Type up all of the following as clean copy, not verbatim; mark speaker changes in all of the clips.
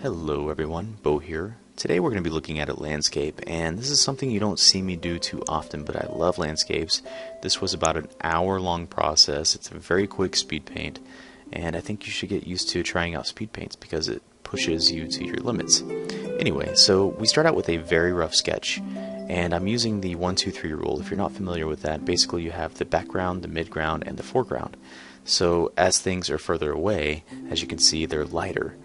Speaker 1: Hello everyone, Beau here. Today we're going to be looking at a landscape, and this is something you don't see me do too often, but I love landscapes. This was about an hour-long process. It's a very quick speed paint, and I think you should get used to trying out speed paints because it pushes you to your limits. Anyway, so we start out with a very rough sketch, and I'm using the 1-2-3 rule. If you're not familiar with that, basically you have the background, the midground, and the foreground. So as things are further away, as you can see, they're lighter.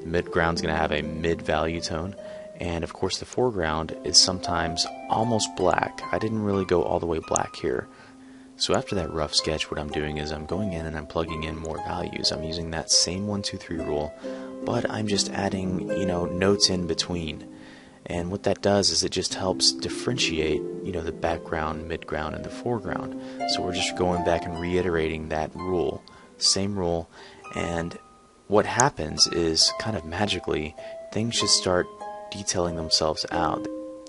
Speaker 1: The midground is going to have a mid-value tone, and of course the foreground is sometimes almost black. I didn't really go all the way black here. So after that rough sketch, what I'm doing is I'm going in and I'm plugging in more values. I'm using that same 1-2-3 rule, but I'm just adding, notes in between. And what that does is it just helps differentiate, the background, midground, and the foreground. So we're just going back and reiterating that rule, same rule, and what happens is, kind of magically, things just start detailing themselves out.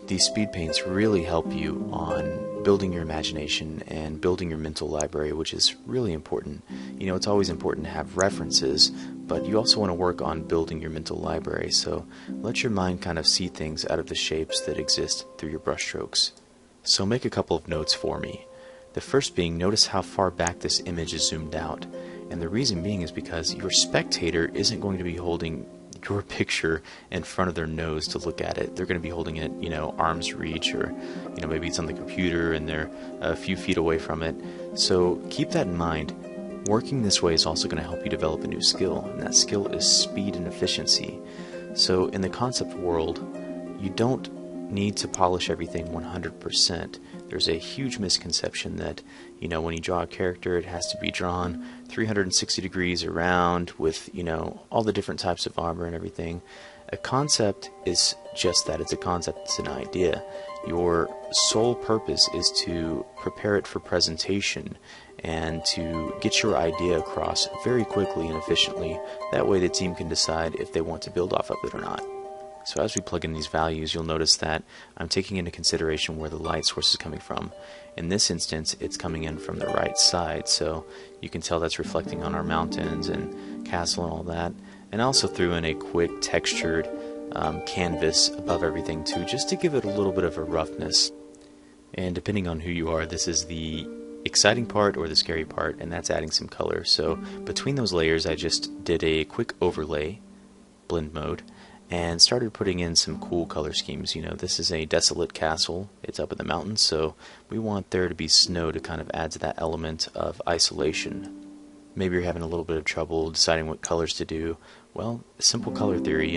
Speaker 1: These speed paints really help you on building your imagination and building your mental library, which is really important. It's always important to have references, but you also want to work on building your mental library, so let your mind kind of see things out of the shapes that exist through your brushstrokes. So make a couple of notes for me. The first being, notice how far back this image is zoomed out. And the reason being is because your spectator isn't going to be holding your picture in front of their nose to look at it. They're going to be holding it, arm's reach, or, maybe it's on the computer and they're a few feet away from it. So keep that in mind. Working this way is also going to help you develop a new skill, and that skill is speed and efficiency. So in the concept world, you don't need to polish everything 100%. There's a huge misconception that, when you draw a character, it has to be drawn 360 degrees around with, all the different types of armor and everything. A concept is just that. It's a concept. It's an idea. Your sole purpose is to prepare it for presentation and to get your idea across very quickly and efficiently. That way the team can decide if they want to build off of it or not. So as we plug in these values, you'll notice that I'm taking into consideration where the light source is coming from. In this instance, it's coming in from the right side, so you can tell that's reflecting on our mountains and castle and all that. And I also threw in a quick textured canvas above everything too, just to give it a little bit of a roughness. And depending on who you are, this is the exciting part or the scary part, and that's adding some color. So between those layers, I just did a quick overlay, blend mode, and started putting in some cool color schemes. This is a desolate castle. It's up in the mountains, so we want there to be snow to kind of add to that element of isolation. Maybe you're having a little bit of trouble deciding what colors to do. Well, simple color theory,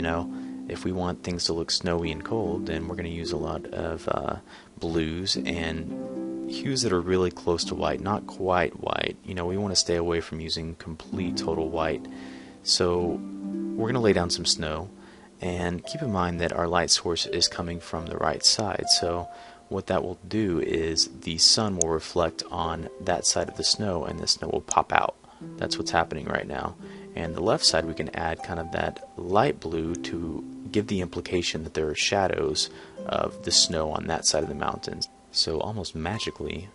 Speaker 1: if we want things to look snowy and cold, then we're going to use a lot of blues and hues that are really close to white, not quite white. We want to stay away from using complete total white. So we're going to lay down some snow. And keep in mind that our light source is coming from the right side, so what that will do is the sun will reflect on that side of the snow and the snow will pop out. That's what's happening right now. And the left side we can add kind of that light blue to give the implication that there are shadows of the snow on that side of the mountains. So almost magically,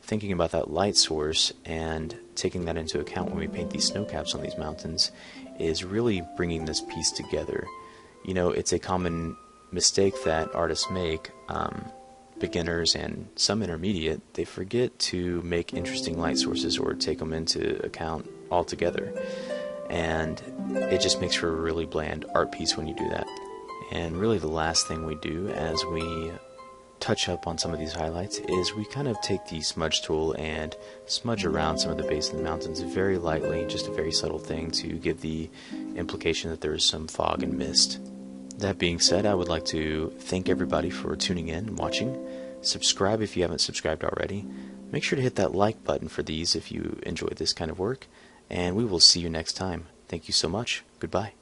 Speaker 1: thinking about that light source and taking that into account when we paint these snow caps on these mountains is really bringing this piece together. It's a common mistake that artists make, beginners and some intermediate. They forget to make interesting light sources or take them into account altogether. And it just makes for a really bland art piece when you do that. And really the last thing we do as we touch up on some of these highlights is we kind of take the smudge tool and smudge around some of the base of the mountains very lightly, just a very subtle thing to give the implication that there is some fog and mist. That being said, I would like to thank everybody for tuning in and watching. Subscribe if you haven't subscribed already. Make sure to hit that like button for these if you enjoy this kind of work, and we will see you next time. Thank you so much. Goodbye.